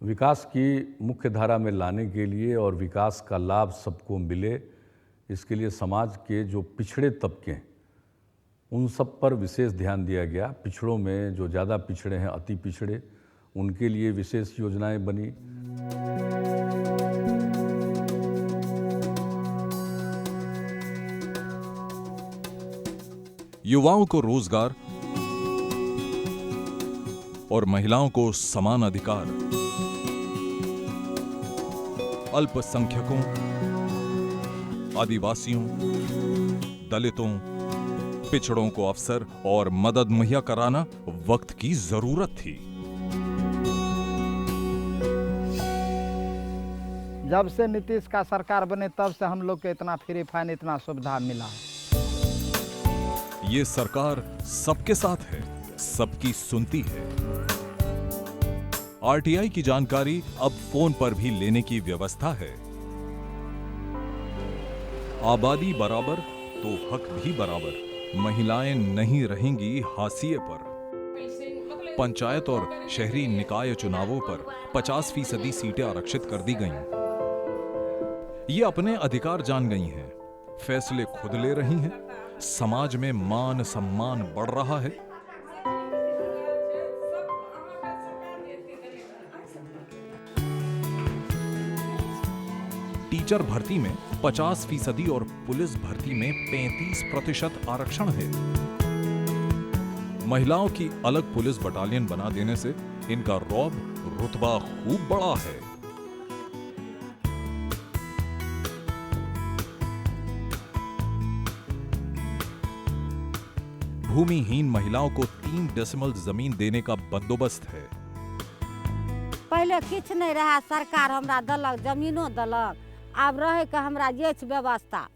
विकास की मुख्य धारा में लाने के लिए और विकास का लाभ सबको मिले, इसके लिए समाज के जो पिछड़े तबके हैं उन सब पर विशेष ध्यान दिया गया। पिछड़ों में जो ज़्यादा पिछड़े हैं, अति पिछड़े, उनके लिए विशेष योजनाएं बनी। युवाओं को रोजगार और महिलाओं को समान अधिकार, अल्पसंख्यकों, आदिवासियों, दलितों, पिछड़ों को अवसर और मदद मुहैया कराना वक्त की जरूरत थी। जब से नीतीश का सरकार बने तब से हम लोग को इतना फ्री फाइन, इतना सुविधा मिला है। ये सरकार सबके साथ है, सबकी सुनती है। आरटीआई की जानकारी अब फोन पर भी लेने की व्यवस्था है। आबादी बराबर तो हक भी बराबर। महिलाएं नहीं रहेंगी हाशिए पर। पंचायत और शहरी निकाय चुनावों पर 50% सीटें आरक्षित कर दी गईं। ये अपने अधिकार जान गई हैं, फैसले खुद ले रही हैं। समाज में मान सम्मान बढ़ रहा है। टीचर भर्ती में 50% और पुलिस भर्ती में 35% आरक्षण है। महिलाओं की अलग पुलिस बटालियन बना देने से इनका रौब रुतबा खूब बढ़ा है। भूमिहीन महिलाओं को 3 डेसिमल जमीन देने का बंदोबस्त है। पहले किछ नहीं रहा, सरकार हमरा दलक, जमीनो दलक, अब रहे के हमरा ये व्यवस्था।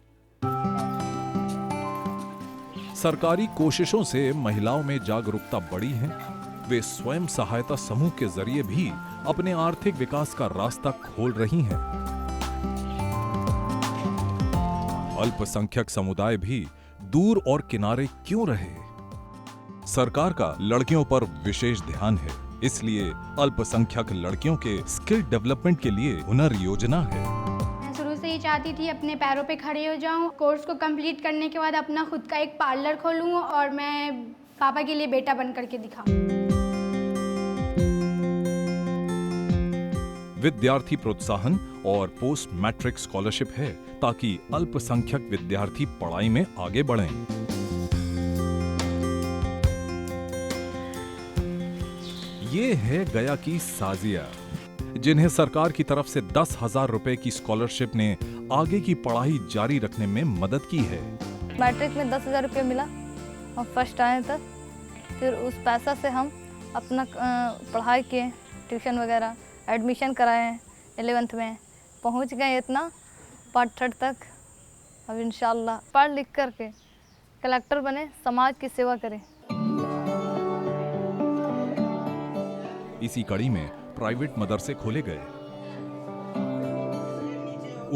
सरकारी कोशिशों से महिलाओं में जागरूकता बढ़ी है। वे स्वयं सहायता समूह के जरिए भी अपने आर्थिक विकास का रास्ता खोल रही हैं। अल्पसंख्यक समुदाय भी दूर और किनारे क्यों रहे? सरकार का लड़कियों पर विशेष ध्यान है, इसलिए अल्पसंख्यक लड़कियों के स्किल डेवलपमेंट के लिए हुनर योजना है। मैं शुरू से ही चाहती थी अपने पैरों पे खड़े हो जाऊं। कोर्स को कंप्लीट करने के बाद अपना खुद का एक पार्लर खोलूं और मैं पापा के लिए बेटा बन करके दिखाऊं। विद्यार्थी प्रोत्साहन और पोस्ट मैट्रिक स्कॉलरशिप है ताकि अल्पसंख्यक विद्यार्थी पढ़ाई में आगे बढ़ें। ये है गया की साजिया, जिन्हें सरकार की तरफ से 10,000 रुपए की स्कॉलरशिप ने आगे की पढ़ाई जारी रखने में मदद की है। मैट्रिक में 10,000 रुपये मिला और फर्स्ट आए तक। फिर उस पैसा से हम अपना पढ़ाई किए, ट्यूशन वगैरह, एडमिशन कराए, 11th में पहुंच गए इतना पार्ट 3 तक। अब इंशाल्लाह पढ़ लिख करके कलेक्टर बने, समाज की सेवा करें। इसी कड़ी में प्राइवेट मदरसे खोले गए।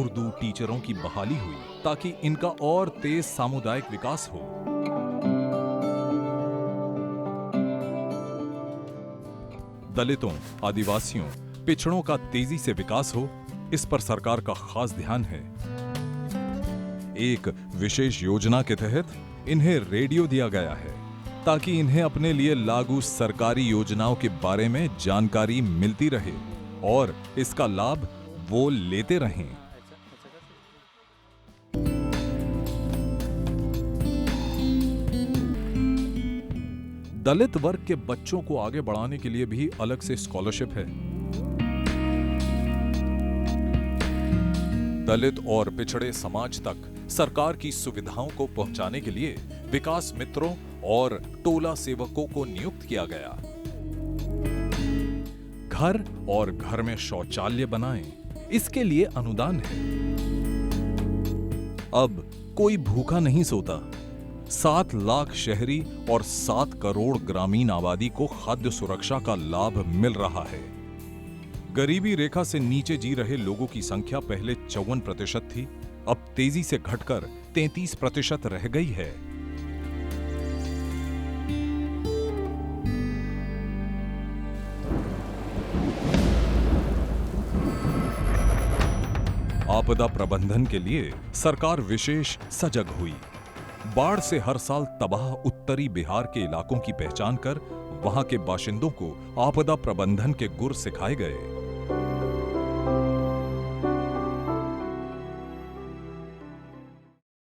उर्दू टीचरों की बहाली हुई ताकि इनका और तेज सामुदायिक विकास हो। दलितों, आदिवासियों, पिछड़ों का तेजी से विकास हो, इस पर सरकार का खास ध्यान है। एक विशेष योजना के तहत इन्हें रेडियो दिया गया है ताकि इन्हें अपने लिए लागू सरकारी योजनाओं के बारे में जानकारी मिलती रहे और इसका लाभ वो लेते रहें। दलित वर्ग के बच्चों को आगे बढ़ाने के लिए भी अलग से स्कॉलरशिप है। दलित और पिछड़े समाज तक सरकार की सुविधाओं को पहुंचाने के लिए विकास मित्रों और टोला सेवकों को नियुक्त किया गया। घर और घर में शौचालय बनाएं, इसके लिए अनुदान है। अब कोई भूखा नहीं सोता। 7 लाख शहरी और 7 करोड़ ग्रामीण आबादी को खाद्य सुरक्षा का लाभ मिल रहा है। गरीबी रेखा से नीचे जी रहे लोगों की संख्या पहले 54% थी, अब तेजी से घटकर 33% रह गई है। आपदा प्रबंधन के लिए सरकार विशेष सजग हुई। बाढ़ से हर साल तबाह उत्तरी बिहार के इलाकों की पहचान कर वहां के बाशिंदों को आपदा प्रबंधन के गुर सिखाए गए।